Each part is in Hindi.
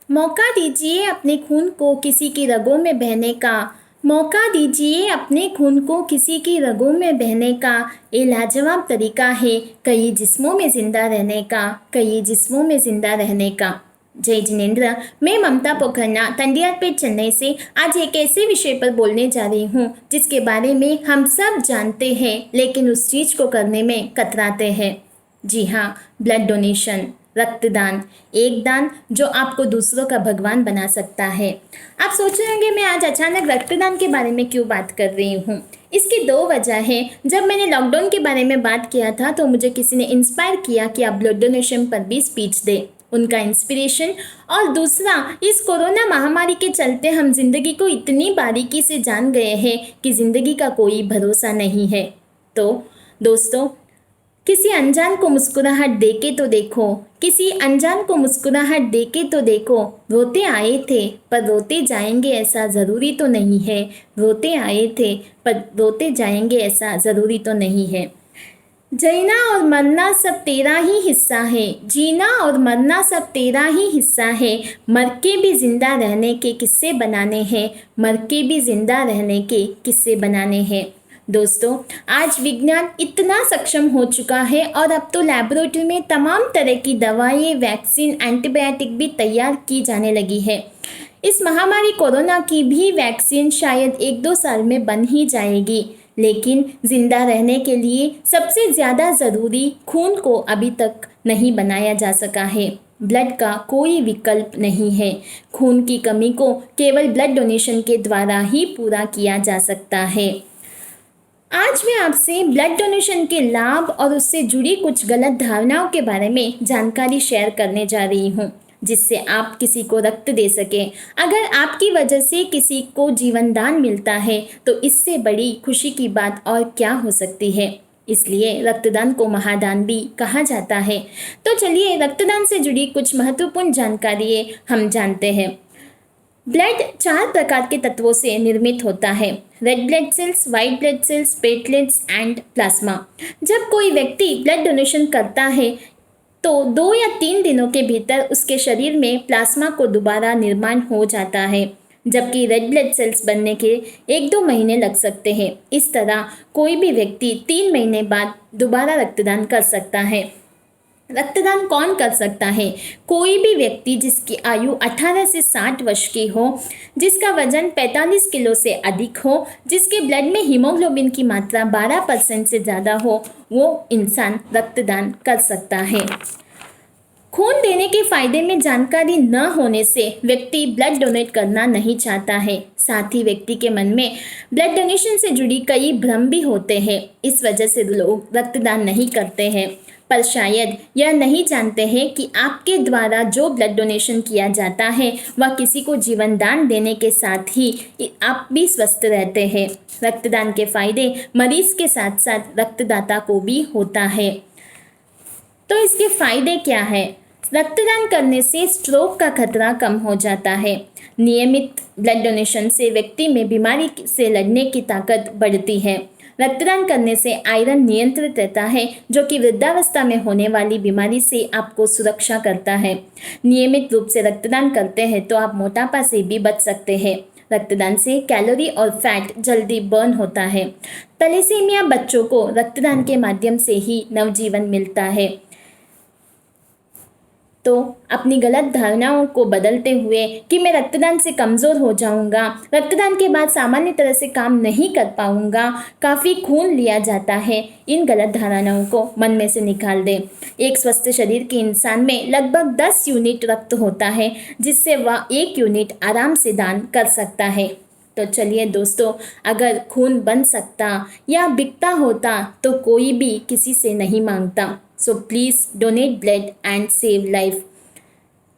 मौका दीजिए अपने खून को किसी की रगों में बहने का। मौका दीजिए अपने खून को किसी की रगों में बहने का। ये लाजवाब तरीका है कई जिस्मों में ज़िंदा रहने का, कई जिस्मों में ज़िंदा रहने का। जय जिनेंद्र। मैं ममता पोखरना तंडियारपेट चेन्नई से आज एक ऐसे विषय पर बोलने जा रही हूँ जिसके बारे में हम सब जानते हैं लेकिन उस चीज़ को करने में कतराते हैं। जी हाँ, ब्लड डोनेशन, रक्तदान। एक दान जो आपको दूसरों का भगवान बना सकता है। आप सोच रहे होंगे मैं आज अचानक रक्तदान के बारे में क्यों बात कर रही हूँ। इसकी दो वजह है। जब मैंने लॉकडाउन के बारे में बात किया था तो मुझे किसी ने इंस्पायर किया कि आप ब्लड डोनेशन पर भी स्पीच दें, उनका इंस्पिरेशन। और दूसरा, इस कोरोना महामारी के चलते हम जिंदगी को इतनी बारीकी से जान गए हैं कि जिंदगी का कोई भरोसा नहीं है। तो दोस्तों, किसी अनजान को मुस्कुराहट देके तो देखो, किसी अनजान को मुस्कुराहट देके तो देखो। रोते आए थे पर रोते जाएंगे ऐसा ज़रूरी तो नहीं है। रोते आए थे पर रोते जाएंगे ऐसा ज़रूरी तो नहीं है। जीना और मरना सब तेरा ही हिस्सा है। जीना और मरना सब तेरा ही हिस्सा है। मर के भी जिंदा रहने के किस्से बनाने हैं। मर के भी जिंदा रहने के किस्से बनाने हैं। दोस्तों, आज विज्ञान इतना सक्षम हो चुका है और अब तो लैबोरेटरी में तमाम तरह की दवाएं, वैक्सीन, एंटीबायोटिक भी तैयार की जाने लगी है। इस महामारी कोरोना की भी वैक्सीन शायद 1-2 साल में बन ही जाएगी, लेकिन जिंदा रहने के लिए सबसे ज़्यादा ज़रूरी खून को अभी तक नहीं बनाया जा सका है। ब्लड का कोई विकल्प नहीं है। खून की कमी को केवल ब्लड डोनेशन के द्वारा ही पूरा किया जा सकता है। आज मैं आपसे ब्लड डोनेशन के लाभ और उससे जुड़ी कुछ गलत धारणाओं के बारे में जानकारी शेयर करने जा रही हूँ, जिससे आप किसी को रक्त दे सकें। अगर आपकी वजह से किसी को जीवन दान मिलता है तो इससे बड़ी खुशी की बात और क्या हो सकती है। इसलिए रक्तदान को महादान भी कहा जाता है। तो चलिए रक्तदान से जुड़ी कुछ महत्वपूर्ण जानकारी हम जानते हैं। ब्लड 4 प्रकार के तत्वों से निर्मित होता है। Red blood cells, white blood cells, platelets and plasma. जब कोई व्यक्ति ब्लड डोनेशन करता है तो 2 या 3 दिनों के भीतर उसके शरीर में प्लाज्मा को दोबारा निर्माण हो जाता है, जबकि रेड ब्लड सेल्स बनने के 1-2 महीने लग सकते हैं। इस तरह कोई भी व्यक्ति 3 महीने बाद दोबारा रक्तदान कर सकता है। रक्तदान कौन कर सकता है? कोई भी व्यक्ति जिसकी आयु 18 से 60 वर्ष की हो, जिसका वजन 45 किलो से अधिक हो, जिसके ब्लड में हीमोग्लोबिन की मात्रा 12% से ज़्यादा हो, वो इंसान रक्तदान कर सकता है। खून देने के फायदे में जानकारी न होने से व्यक्ति ब्लड डोनेट करना नहीं चाहता है। साथ ही व्यक्ति के मन में ब्लड डोनेशन से जुड़ी कई भ्रम भी होते हैं। इस वजह से लोग रक्तदान नहीं करते हैं, पर शायद यह नहीं जानते हैं कि आपके द्वारा जो ब्लड डोनेशन किया जाता है वह किसी को जीवन दान देने के साथ ही आप भी स्वस्थ रहते हैं। रक्तदान के फायदे मरीज के साथ साथ रक्तदाता को भी होता है। तो इसके फायदे क्या है? रक्तदान करने से स्ट्रोक का खतरा कम हो जाता है। नियमित ब्लड डोनेशन से व्यक्ति में बीमारी से लड़ने की ताकत बढ़ती है। रक्तदान करने से आयरन नियंत्रित रहता है, जो कि वृद्धावस्था में होने वाली बीमारी से आपको सुरक्षा करता है। नियमित रूप से रक्तदान करते हैं तो आप मोटापा से भी बच सकते हैं। रक्तदान से कैलोरी और फैट जल्दी बर्न होता है। थैलेसीमिया बच्चों को रक्तदान के माध्यम से ही नवजीवन मिलता है। तो अपनी गलत धारणाओं को बदलते हुए कि मैं रक्तदान से कमज़ोर हो जाऊंगा, रक्तदान के बाद सामान्य तरह से काम नहीं कर पाऊंगा, काफ़ी खून लिया जाता है, इन गलत धारणाओं को मन में से निकाल दें। एक स्वस्थ शरीर के इंसान में लगभग 10 यूनिट रक्त होता है, जिससे वह 1 यूनिट आराम से दान कर सकता है। तो चलिए दोस्तों, अगर खून बन सकता या बिकता होता तो कोई भी किसी से नहीं मांगता। So please donate blood and save life.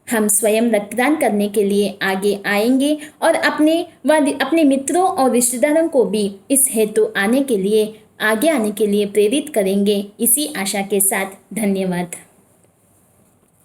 हम स्वयं रक्तदान करने के लिए आगे आएंगे और अपने मित्रों और रिश्तेदारों को भी इस हेतु आगे आने के लिए प्रेरित करेंगे। इसी आशा के साथ धन्यवाद।